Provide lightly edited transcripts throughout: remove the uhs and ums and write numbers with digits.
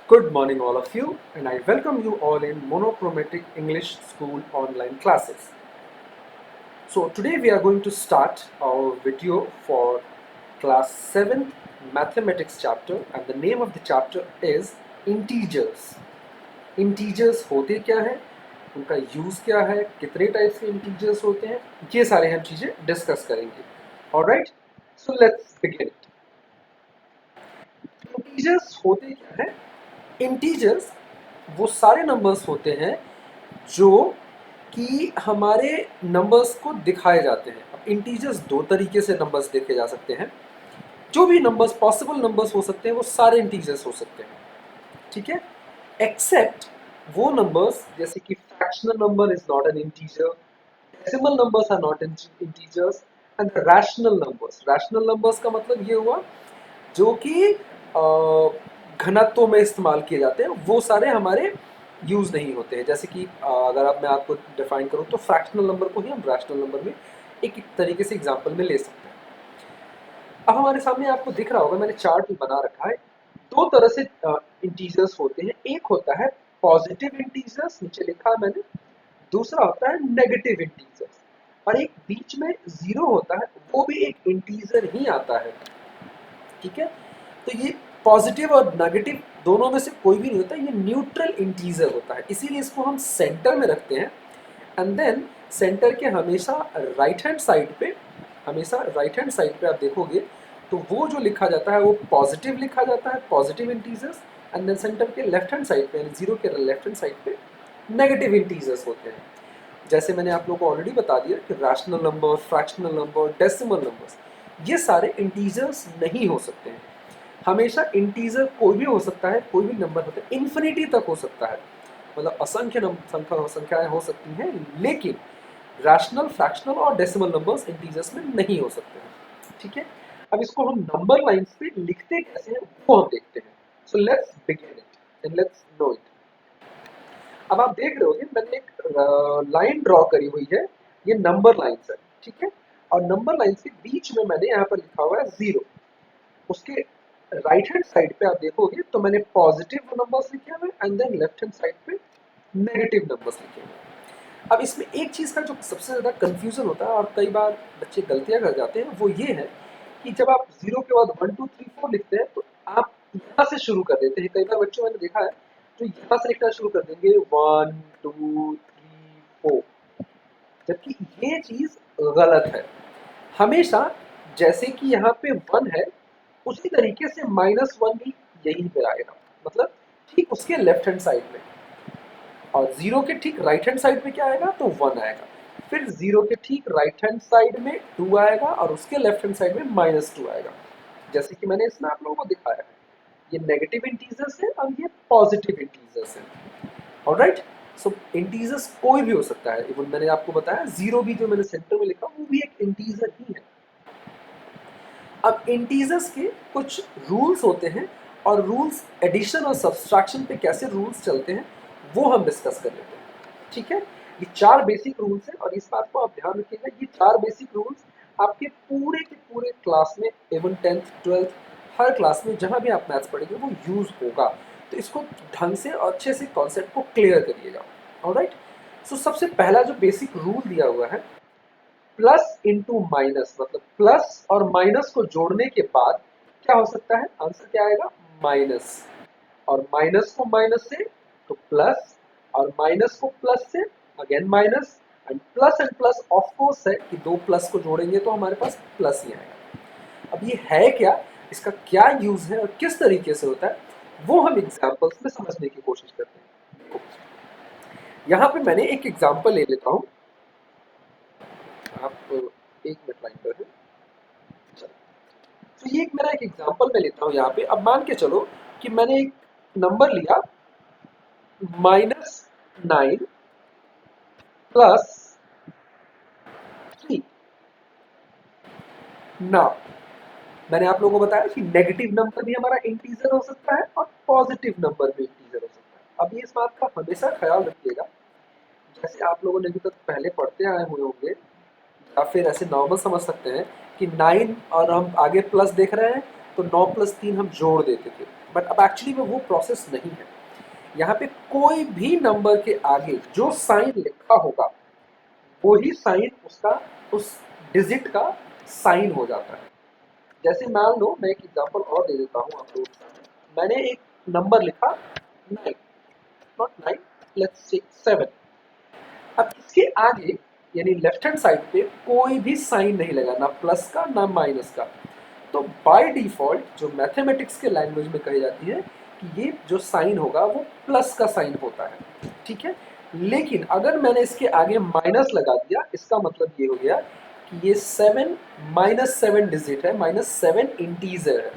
Good morning, all of you, and I welcome you all in Monochromatic English School online classes. So, today we are going to start our video for class 7th mathematics chapter, and the name of the chapter is integers. Integers होते क्या हैं, उनका use क्या है, कितने types के integers होते हैं, ये सारे हम चीजें डिस्कस करेंगे. Alright, so let's begin. Integers होते क्या है? इंटीजर्स वो सारे नंबर्स होते हैं जो कि हमारे नंबर्स को दिखाए जाते हैं. अब इंटीजर्स दो तरीके से नंबर्स देखे जा सकते हैं. जो भी नंबर्स पॉसिबल नंबर्स हो सकते हैं वो सारे इंटीजर्स हो सकते हैं, ठीक है, एक्सेप्ट वो नंबर्स जैसे कि fractional number is not an integer, decimal numbers are not integers, and rational numbers. Rational numbers का मतलब ये हुआ जो कि घनत्व में इस्तेमाल किए जाते हैं, वो सारे हमारे यूज नहीं होते हैं. जैसे कि अगर अब मैं आपको डिफाइन करूं तो फ्रैक्शनल नंबर को ही हम रैशनल नंबर में एक तरीके से एग्जांपल में ले सकते हैं. अब हमारे सामने आपको दिख रहा होगा, मैंने चार्ट बना रखा है. दो तरह से इंटीजर्स होते हैं. एक होता है पॉजिटिव इंटीजर्स, नीचे लिखा है मैंने. दूसरा होता है नेगेटिव इंटीजर्स, और एक बीच में जीरो होता है, वो भी एक इंटीजर ही आता है, ठीक है. तो ये पॉजिटिव और नेगेटिव दोनों में से कोई भी नहीं होता, ये न्यूट्रल इंटीजर होता है, इसीलिए इसको हम सेंटर में रखते हैं. एंड देन सेंटर के हमेशा राइट हैंड साइड पे, हमेशा राइट हैंड साइड पे आप देखोगे तो वो जो लिखा जाता है वो पॉजिटिव लिखा जाता है, positive integers. And then center के लेफ्ट हैंड साइड पे, यानी जीरो के लेफ्ट हैंड साइड पे नेगेटिव इंटीजर्स होते हैं. जैसे मैंने आप लोगों को ऑलरेडी बता दिया कि rational number, fractional number, decimal numbers, ये सारे इंटीजर्स नहीं हो सकते हैं. हमेशा इंटीजर कोई भी हो सकता है, कोई भी नंबर होता है, इन्फिनिटी तक हो सकता है, मतलब असंख्य संख्याएं हो सकती हैं, लेकिन रैशनल, फ्रैक्शनल और डेसिमल नंबर्स इंटीजर्स में नहीं हो सकते हैं, ठीक है. अब इसको हम नंबर लाइंस पे लिखते कैसे हैं वो हम देखते हैं. So let's begin it and let's no it. अब आप देख रहे होगे मैंने एक लाइन ड्रॉ करी हुई है, ये नंबर लाइंस है, ठीक है. और नंबर लाइंस के बीच में मैंने यहाँ पर लिखा हुआ है जीरो. उसके राइट हैंड साइड पे आप देखोगे तो मैंने पॉजिटिव नंबर्स लिखे हुए and then left hand side पे नेगेटिव नंबर्स लिखे हुए. अब इसमें एक चीज़ का जो सबसे ज़्यादा कंफ्यूजन होता है और कई बार बच्चे गलतियां कर जाते हैं, वो ये है कि जब आप जीरो के बाद 1 2 3 4 लिखते हैं तो आप यहाँ से शुरू कर देते हैं. कई बार बच्चों मैंने देखा है तो यहाँ से लिखना शुरू कर देंगे 1 2 3 4, जबकि ये चीज़ गलत है. हमेशा जैसे कि यहाँ पे 1 है, उसी तरीके से -1 भी यहीं पे आएगा, मतलब ठीक उसके लेफ्ट हैंड साइड में. और जीरो के ठीक राइट हैंड साइड में क्या आएगा तो 1 आएगा. फिर जीरो के ठीक राइट हैंड साइड में 2 आएगा और उसके लेफ्ट हैंड साइड में -2 आएगा, जैसे कि मैंने इसमें आप लोगों को दिखाया है. ये नेगेटिव इंटीजर्स है और ये पॉजिटिव इंटीजर्स है. ऑलराइट, सो इंटीजर्स कोई भी हो सकता है. इवन मैंने आपको बताया जीरो भी जो मैंने सेंटर में लिखा वो भी एक इंटीजर ही है. अब इंटीजर्स के कुछ रूल्स होते हैं, और रूल्स एडिशन और सब्सट्रैक्शन पे कैसे रूल्स चलते हैं वो हम डिस्कस कर लेते हैं, ठीक है. ये 4 बेसिक रूल्स हैं और इस बात को आप ध्यान रखिएगा, ये 4 बेसिक रूल्स आपके पूरे के पूरे क्लास में, इवन 10th 12th हर क्लास में जहां भी आप मैथ्स पढ़ेंगे वो यूज होगा. तो इसको ढंग से और अच्छे से कॉन्सेप्ट को क्लियर करिएगा. ऑलराइट, सो सबसे पहला जो बेसिक रूल दिया हुआ है, प्लस इंटू माइनस, मतलब प्लस और माइनस को जोड़ने के बाद क्या हो सकता है, आंसर क्या आएगा, माइनस. और माइनस को माइनस से तो प्लस, और माइनस को प्लस से again minus, and plus of course है कि दो प्लस को जोड़ेंगे तो हमारे पास प्लस ही आएगा. अब ये है क्या, इसका क्या यूज है और किस तरीके से होता है, वो हम एग्जांपल्स में समझने की कोशिश करते हैं. देखो, यहाँ पे मैंने एक एग्जांपल ले लेता हूँ. आप एक मिनट लाइन पर है. तो ये एक मेरा एक एग्जांपल मैं लेता हूँ यहाँ पे. अब मान के चलो कि मैंने एक नंबर लिया -9 +3. ना, मैंने आप लोगों को बताया कि नेगेटिव नंबर भी हमारा इंटीजर हो सकता है और पॉजिटिव नंबर भी इंटीजर हो सकता है. अब ये इस बात का हमेशा ख्याल रखिएगा, जैसे आप लोगों ने अभी तक पहले पढ़ते आए हुए होंगे, या फिर ऐसे नॉर्मल समझ सकते हैं कि 9 और हम आगे प्लस देख रहे हैं तो 9 + 3 हम जोड़ देते थे, बट अब एक्चुअली में वो प्रोसेस नहीं है। यहाँ पे कोई भी नंबर के आगे जो साइन लिखा होगा वो ही साइन उसका उस डिजिट का साइन हो जाता है। जैसे मान लो मैं एक एग्जांपल और दे देता हूँ आप लोगों के सामने। मैंने एक नंबर लिखा 9, नॉट 9, लेट्स से 7। अब इसके आगे यानी लेफ्ट हैंड साइड पे कोई भी साइन नहीं लगा, ना प्लस का ना माइनस का। तो बाय डिफॉल्ट जो मैथमेटिक्स के लैंग्वेज में कही जाती है कि ये जो साइन होगा वो प्लस का साइन होता है, ठीक है। लेकिन अगर मैंने इसके आगे माइनस लगा दिया, इसका मतलब ये हो गया कि ये 7 -7 डिजिट है, -7 इंटीजर है,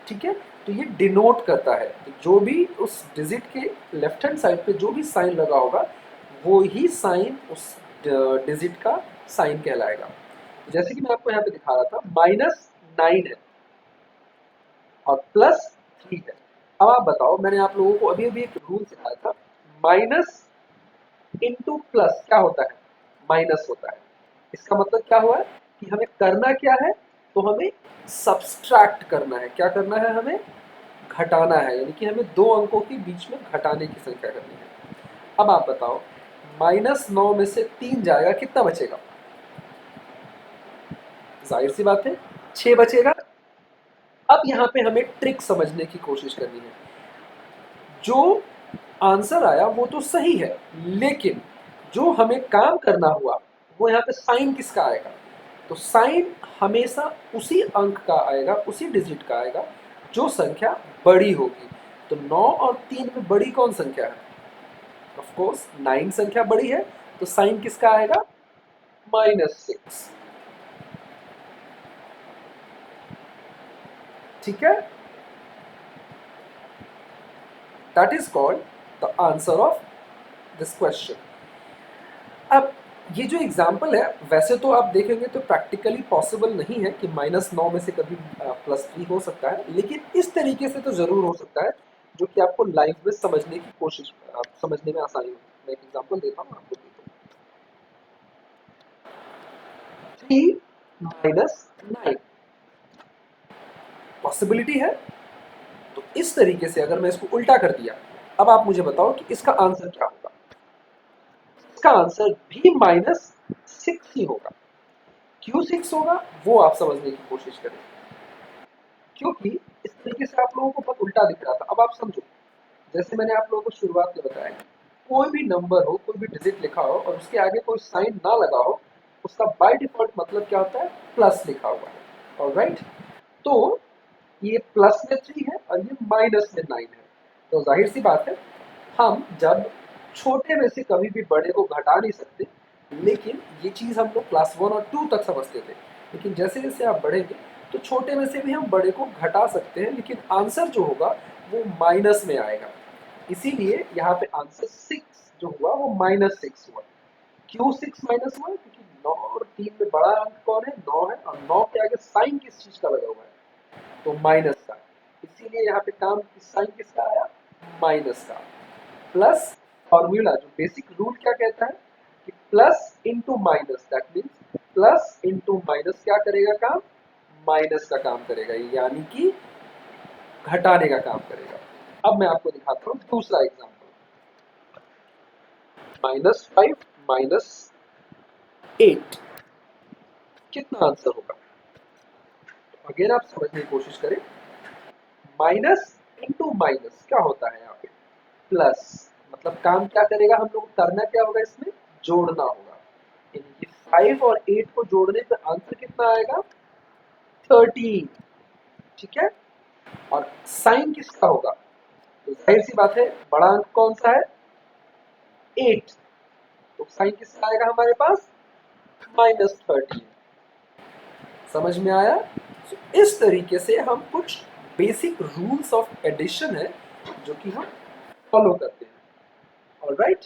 ठीक है। तो ये डिनोट करता है कि जो भी उस डिजिट के लेफ्ट हैंड साइड पे जो भी साइन लगा होगा वो ही साइन उस डिजिट का साइन कहलाएगा। जैसे कि मैं आपको यहाँ पे दिखा रहा था, -9 है और +3 है। अब आप बताओ, मैंने आप लोगों को अभी अभी एक रूल सिखाया था, माइनस इंटू प्लस क्या होता है, माइनस होता है। इसका मतलब क्या हुआ कि हमें करना क्या है, तो हमें सब्सट्रैक्ट करना है। क्या करना है, हमें घटाना है, यानी कि हमें दो अंकों के बीच में घटाने की संख्या करनी है। अब आप बताओ, -9 में से 3 जाएगा, कितना बचेगा? जाहिर सी बात है 6 बचेगा। अब यहाँ पे हमें ट्रिक समझने की कोशिश करनी है। जो आंसर आया वो तो सही है, लेकिन जो हमें काम करना हुआ वो यहाँ पे साइन किसका आएगा? तो साइन हमेशा उसी अंक का आएगा, उसी डिजिट का आएगा जो संख्या बड़ी होगी। तो 9 और 3 में बड़ी कौन संख्या है? ऑफ कोर्स 9 संख्या बड़ी है, तो साइन किसका आएगा? -6, ठीक है। That is called the answer of this question. अब ये जो एग्जाम्पल है, वैसे तो आप देखेंगे तो प्रैक्टिकली पॉसिबल नहीं है कि -9 में से कभी +3 हो सकता है, लेकिन इस तरीके से तो ज़रूर हो सकता है जो कि आपको लाइफ में समझने की कोशिश समझने में आसानी हो। मैं एक एग्जाम्पल देता हूँ आपको। 3 -9 पॉसिबिलिटी है। तो इस तरीके से अगर मैं इसको उल्टा कर दिया, अब आप मुझे बताओ कि इसका आंसर क्या होगा? इसका आंसर भी -6 ही होगा। क्यों 6 होगा वो आप समझने की कोशिश करें, क्योंकि इस तरीके से आप लोगों को बहुत उल्टा दिख रहा था। अब आप समझो, जैसे मैंने आप लोगों को शुरुआत में बताया, कोई भी नंबर हो, कोई भी डिजिट लिखा हो और उसके आगे कोई साइन ना लगा हो, उसका बाय डिफॉल्ट मतलब क्या होता है? प्लस लिखा हुआ है, ऑलराइट। तो ये प्लस में 3 है और ये माइनस में 9 है। तो जाहिर सी बात है, हम जब छोटे में से कभी भी बड़े को घटा नहीं सकते, लेकिन ये चीज़ हम लोग क्लास 1 और 2 तक समझते थे। लेकिन जैसे जैसे आप बढ़ेंगे तो छोटे में से भी हम बड़े को घटा सकते हैं, लेकिन आंसर जो होगा वो माइनस में आएगा। इसीलिए यहाँ पे आंसर 6 जो हुआ वो -6 हुआ। क्यों 6 माइनस हुआ? क्योंकि 9 और 3 में बड़ा अंक कौन है? 9 है, और 9 के आगे साइन किस चीज का लगा हुआ है? तो माइनस का। इसीलिए यहाँ पे काम साइन किसका आया? माइनस का। प्लस फॉर्मूला जो बेसिक रूल क्या कहता है कि plus into minus, that means plus into minus क्या करेगा काम? माइनस का काम करेगा, यानी कि घटाने का काम करेगा। अब मैं आपको दिखाता हूँ दूसरा एग्जाम्पल। -5 -8 कितना आंसर होगा? अगेन आप समझने की कोशिश करें। माइनस इंटू माइनस क्या होता है यहाँ पे? प्लस। मतलब काम क्या करेगा, हम लोग करना क्या होगा इसमें? जोड़ना होगा। यानी कि 5 और 8 को जोड़ने पर आंसर कितना आएगा? 13, ठीक है। और साइन किसका होगा? तो जाहिर सी बात है, बड़ा अंक कौन सा है? 8। तो साइन किसका आएगा हमारे पास? -13। समझ में आया? तो इस तरीके से हम कुछ बेसिक रूल्स ऑफ एडिशन है जो कि हम फॉलो करते हैं, ऑलराइट।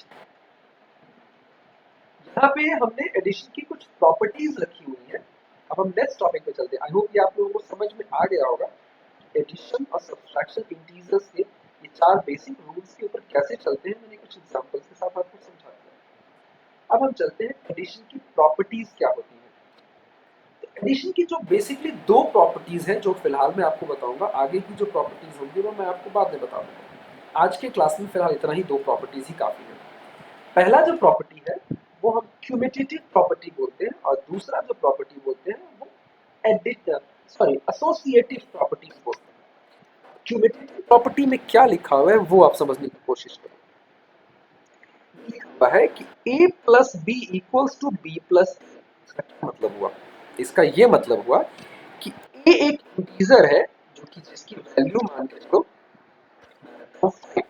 यहाँ पे हमने एडिशन की कुछ प्रॉपर्टीज रखी हुई है। अब हम नेक्स्ट टॉपिक पे चलते हैं। आई होप कि आप लोगों को समझ में आ गया होगा एडिशन और सब्सट्रैक्शन इंटीजर्स के ये 4 बेसिक रूल्स के ऊपर कैसे चलते हैं। मैंने कुछ एग्जांपल्स के साथ आपको समझा दिया। अब हम चलते हैं एडिशन की प्रॉपर्टीज क्या होती हैं। एडिशन की जो बेसिकली दो प्रॉपर्टीज हैं जो फिलहाल मैं आपको बताऊंगा, आगे की जो प्रॉपर्टीज होंगी वो मैं आपको बाद में बता दूंगा। आज के क्लास में फिलहाल इतना ही, दो प्रॉपर्टीज ही काफी है। पहला जो प्रॉपर्टी है वो हम क्यूमेटेटिव प्रॉपर्टी बोलते हैं, और दूसरा जो प्रॉपर्टी बोलते हैं वो एसोसिएटिव प्रॉपर्टीज बोलते हैं। क्यूमेटेटिव प्रॉपर्टी में क्या लिखा हुआ है वो आप समझने की कोशिश करो। लिखा हुआ है कि a plus B equals to B plus. इसका क्या मतलब हुआ? इसका ये मतलब हुआ कि a एक इंटीजर है जो कि जिसकी वैल्यू मान के चलो 5,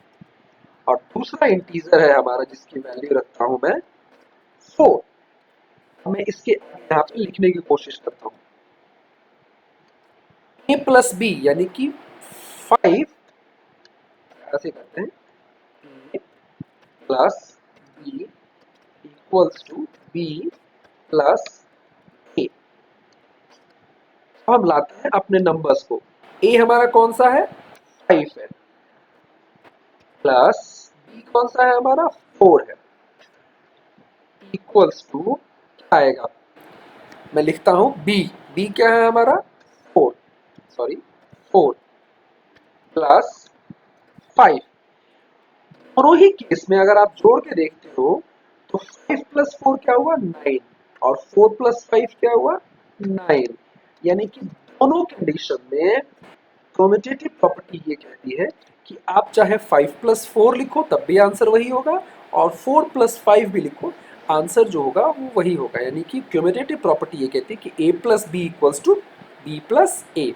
और दूसरा इंटीजर है हमारा जिसकी वैल्यू रखता हूं मैं 4। मैं इसके यहाँ पे लिखने की कोशिश करता हूँ। a प्लस बी यानी कि 5, ऐसे करते हैं, a plus B equals to B plus A. हम लाते हैं अपने नंबर्स को। a हमारा कौन सा है? 5 है, प्लस b कौन सा है हमारा? 4 है, इक्वल्स टू क्या आएगा? मैं लिखता हूं b। b क्या है हमारा? 4, सॉरी 4 प्लस 5। दोनों ही केस में अगर आप जोड़ के देखते हो तो 5 प्लस 4 क्या हुआ? 9, और 4 प्लस 5 क्या हुआ? 9। यानी कि दोनों कंडीशन में कम्यूटेटिव प्रॉपर्टी ये कहती है कि आप चाहे 5 प्लस 4 लिखो तब भी आंसर वही होगा, और 4 प्लस 5 भी लिखो, आंसर जो होगा वो वही होगा। यानी कि क्यूमुलेटिव प्रॉपर्टी ये कहती है कि a plus B equals to B plus A,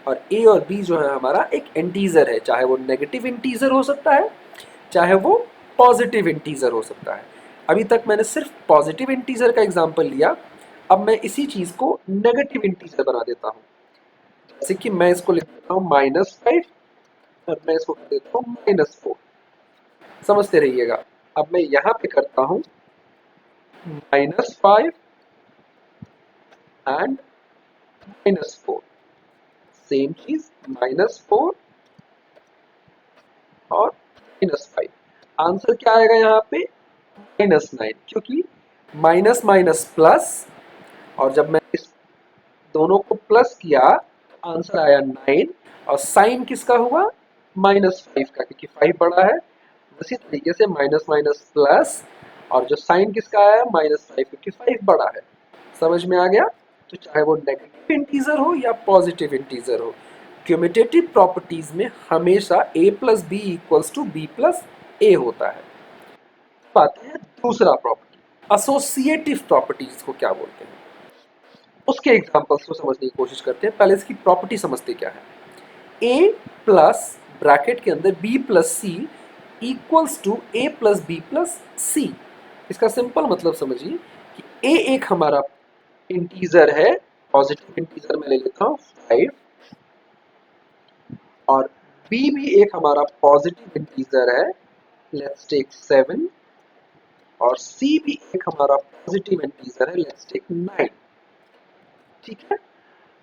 और a और b जो है हमारा एक इंटीजर है, चाहे वो नेगेटिव इंटीजर हो सकता है चाहे वो पॉजिटिव इंटीजर हो सकता है। अभी तक मैंने सिर्फ पॉजिटिव इंटीजर का एग्जाम्पल लिया, अब मैं इसी चीज को नेगेटिव इंटीजर बना देता हूँ। जैसे कि मैं इसको लिख देता हूँ -5, और मैं इसको कर देता हूँ -4। समझते रहिएगा। अब मैं यहाँ पे करता हूँ -5 एंड -4, सेम चीज -4 और -5। आंसर क्या आएगा यहाँ पे? -9, क्योंकि माइनस माइनस प्लस, और जब मैं इस दोनों को प्लस किया तो आंसर आया 9, और साइन किसका हुआ? -5 का, क्योंकि 5 बड़ा है। उसी तरीके से माइनस माइनस प्लस, और जो साइन किसका आया? -5, क्योंकि 5 बड़ा है। समझ में आ गया? तो चाहे वो नेगेटिव इंटीजर हो या पॉजिटिव इंटीजर हो, क्यूमुलेटिव प्रॉपर्टीज में हमेशा a plus B equals to B plus A होता है। बात है दूसरा प्रॉपर्टी, एसोसिएटिव प्रॉपर्टीज को क्या बोलते हैं, उसके एग्जांपल्स को समझने की कोशिश करते हैं। पहले इसकी प्रॉपर्टी समझते क्या है। a प्लस ब्रैकेट के अंदर b plus C equals to a plus B plus C. इसका सिंपल मतलब समझिए कि a एक हमारा इंटीजर है, पॉजिटिव इंटीजर मैं ले लेता हूँ 5, और b भी एक हमारा पॉजिटिव इंटीजर है, लेट्स टेक 7, और c भी एक हमारा पॉजिटिव इंटीजर है, लेट्स टेक 9। ठीक है,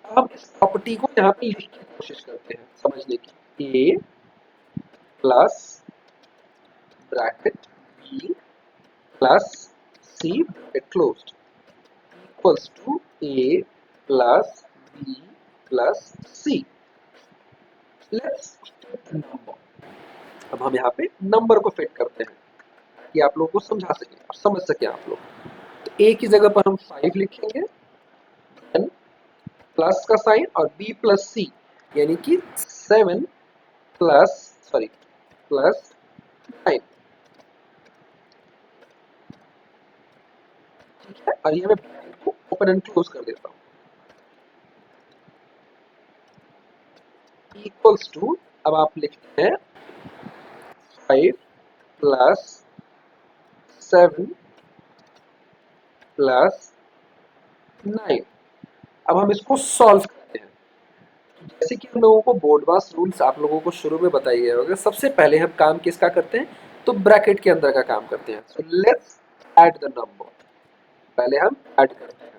अब इस प्रॉपर्टी को यहाँ पे लिखने की कोशिश करते हैं समझने की। a plus bracket b plus c bracket closed equals to a plus b plus c। Let's fit number. अब हम यहाँ पे नंबर को फिट करते हैं ताकि आप लोगों को समझा सके और समझ सके आप लोग। तो a की जगह पर हम 5 लिखेंगे, देन प्लस का साइन और b प्लस c, यानी कि 7 प्लस सॉरी प्लस 9। ठीक है, और ये मैं ब्रैकेट को ओपन एंड क्लोज कर देता हूँ। इक्वल्स टू, अब आप लिखते हैं 5 प्लस 7 प्लस 9। अब हम इसको सॉल्व करते हैं। जैसे कि हम लोगों को बोर्ड मास रूल्स आप लोगों को शुरू में बताई गए होंगे, सबसे पहले हम काम किसका करते हैं? तो ब्रैकेट के अंदर का काम करते हैं। So let's add the number. पहले हम ऐड करते हैं।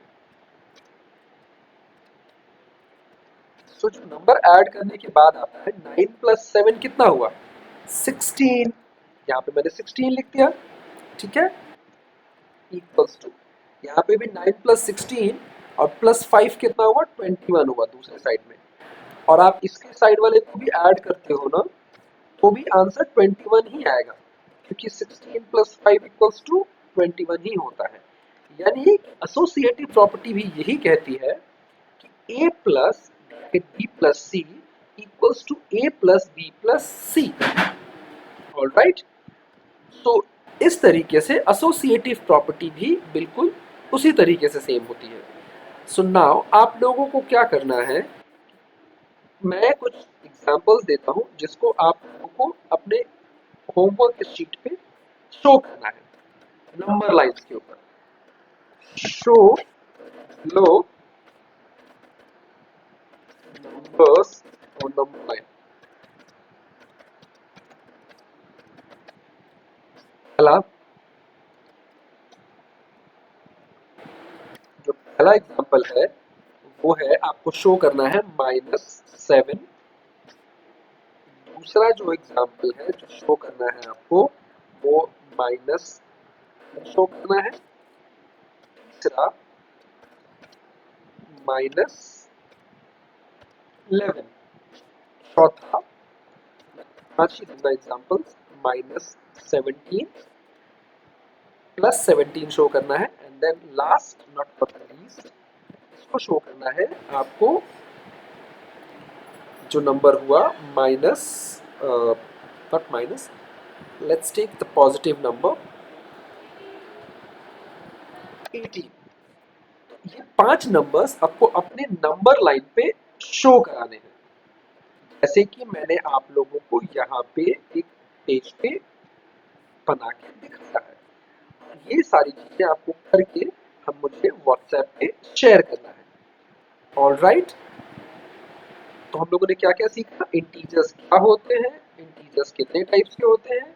सो जो नंबर ऐड करने के बाद आता है 9 प्लस 7 कितना हुआ? 16। यहाँ पे मैंने 16 लिख दिया। ठीक है, इक्वल्स टू, यहाँ पे भी 9 प्लस 16 और +5 कितना हुआ, 21 हुआ दूसरे साइड में। और आप इसके साइड वाले को भी ऐड करते हो ना, तो भी आंसर 21 ही आएगा, क्योंकि 16 + 5 = 21 ही होता है। यानी एसोसिएटिव प्रॉपर्टी भी यही कहती है कि a plus b plus C equals to a plus b plus c. Alright, तो इस तरीके से एसोसिएटिव प्रॉपर्टी भी बिल्कुल उसी तरीके से सेम होती है। सो नाउ आप लोगों को क्या करना है, मैं कुछ एग्जांपल्स देता हूं जिसको आप लोगों को अपने होमवर्क शीट पे शो करना है नंबर लाइंस के ऊपर। Show low numbers on number line. पहला, जो पहला एग्जांपल है वो है, आपको शो करना है -7। दूसरा जो एग्जांपल है जो शो करना है आपको, वो माइनस शो करना है। तीसरा -11। चौथा, पांच ही दूंगा एग्जांपल्स, -17 +17 शो करना है। And then last not not least, इसको शो करना है आपको, जो नंबर हुआ minus, not minus, let's take the positive number 18। ये 5 नंबर्स आपको अपने नंबर लाइन पे शो कराने हैं, जैसे कि मैंने आप लोगों को यहाँ पे एक पेज पे बना के दिखाया है। ये सारी चीजें आपको करके हम मुझे व्हाट्सएप पे शेयर करना है। ऑलराइट, तो हम लोगों ने क्या क्या सीखा, इंटीजर्स क्या होते हैं, इंटीजर्स कितने टाइप्स के होते हैं,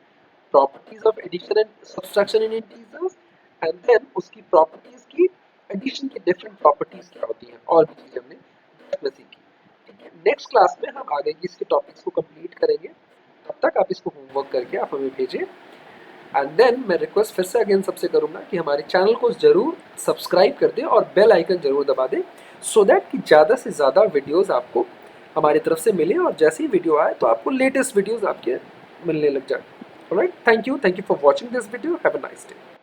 properties of addition and subtraction in integers, and then उसकी प्रॉपर्टीज की, एडिशन की डिफरेंट प्रॉपर्टीज क्या होती हैं, और भी चीजें हमने इसमें सीखी। ठीक है, नेक्स्ट क्लास में हम आगे की इसके टॉपिक्स को कंप्लीट करेंगे। तब तक आप इसको होमवर्क करके आप हमें भेजें। एंड देन मैं रिक्वेस्ट फिर से अगेन सबसे करूंगा कि हमारे चैनल को जरूर सब्सक्राइब कर दें और बेल आइकन जरूर दबा दें, सो दैट कि ज़्यादा से ज़्यादा वीडियोस आपको हमारी तरफ से मिले, और जैसे ही वीडियो आए तो आपको लेटेस्ट वीडियोस आपके मिलने लग जाए। Alright, thank you for watching this video, have a nice day.